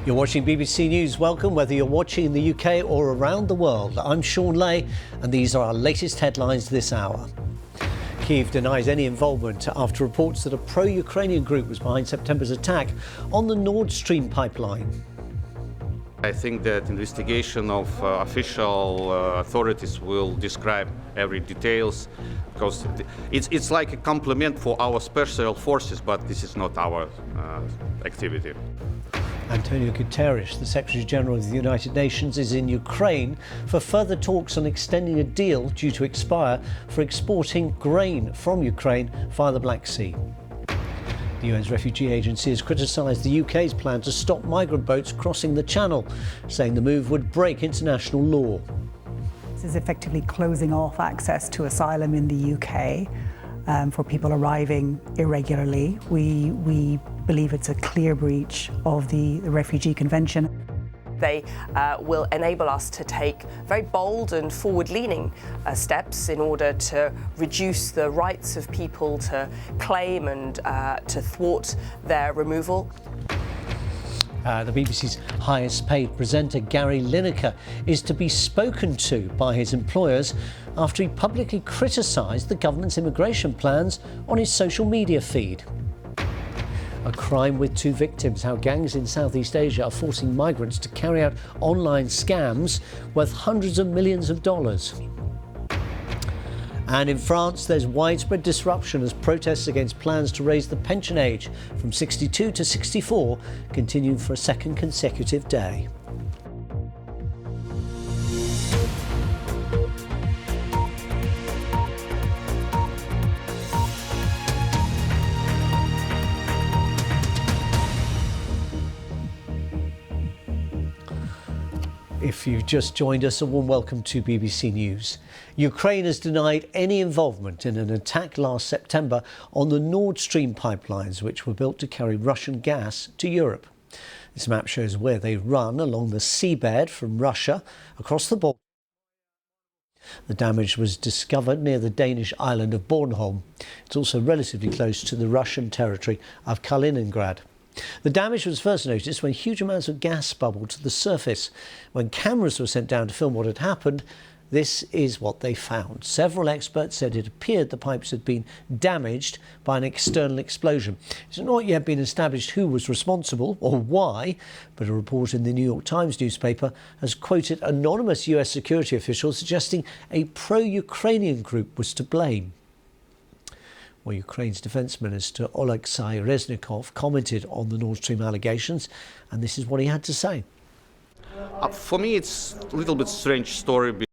You're watching BBC News. Welcome, whether you're watching in the UK or around the world. I'm Shaun Ley, and these are our latest headlines this hour. Kyiv denies any involvement after reports that a pro-Ukrainian group was behind September's attack on the Nord Stream pipeline. I think that investigation of official authorities will describe every details, because it's like a compliment for our special forces, but this is not our activity. Antonio Guterres, the Secretary General of the United Nations, is in Ukraine for further talks on extending a deal due to expire for exporting grain from Ukraine via the Black Sea. The UN's refugee agency has criticised the UK's plan to stop migrant boats crossing the Channel, saying the move would break international law. This is effectively closing off access to asylum in the UK for people arriving irregularly. We believe it's a clear breach of the Refugee Convention. They will enable us to take very bold and forward-leaning steps in order to reduce the rights of people to claim and to thwart their removal. The BBC's highest paid presenter, Gary Lineker, is to be spoken to by his employers after he publicly criticised the government's immigration plans on his social media feed. A crime with two victims, how gangs in Southeast Asia are forcing migrants to carry out online scams worth hundreds of millions of dollars. And in France, there's widespread disruption as protests against plans to raise the pension age from 62 to 64 continue for a second consecutive day. If you've just joined us, a warm welcome to BBC News. Ukraine has denied any involvement in an attack last September on the Nord Stream pipelines, which were built to carry Russian gas to Europe. This map shows where they run along the seabed from Russia across the Baltic. The damage was discovered near the Danish island of Bornholm. It's also relatively close to the Russian territory of Kaliningrad. The damage was first noticed when huge amounts of gas bubbled to the surface. When cameras were sent down to film what had happened, this is what they found. Several experts said it appeared the pipes had been damaged by an external explosion. It's not yet been established who was responsible or why, but a report in the New York Times newspaper has quoted anonymous US security officials suggesting a pro-Ukrainian group was to blame. Well, Ukraine's Defence Minister Oleksiy Reznikov commented on the Nord Stream allegations, and this is what he had to say. For me, it's a little bit strange story.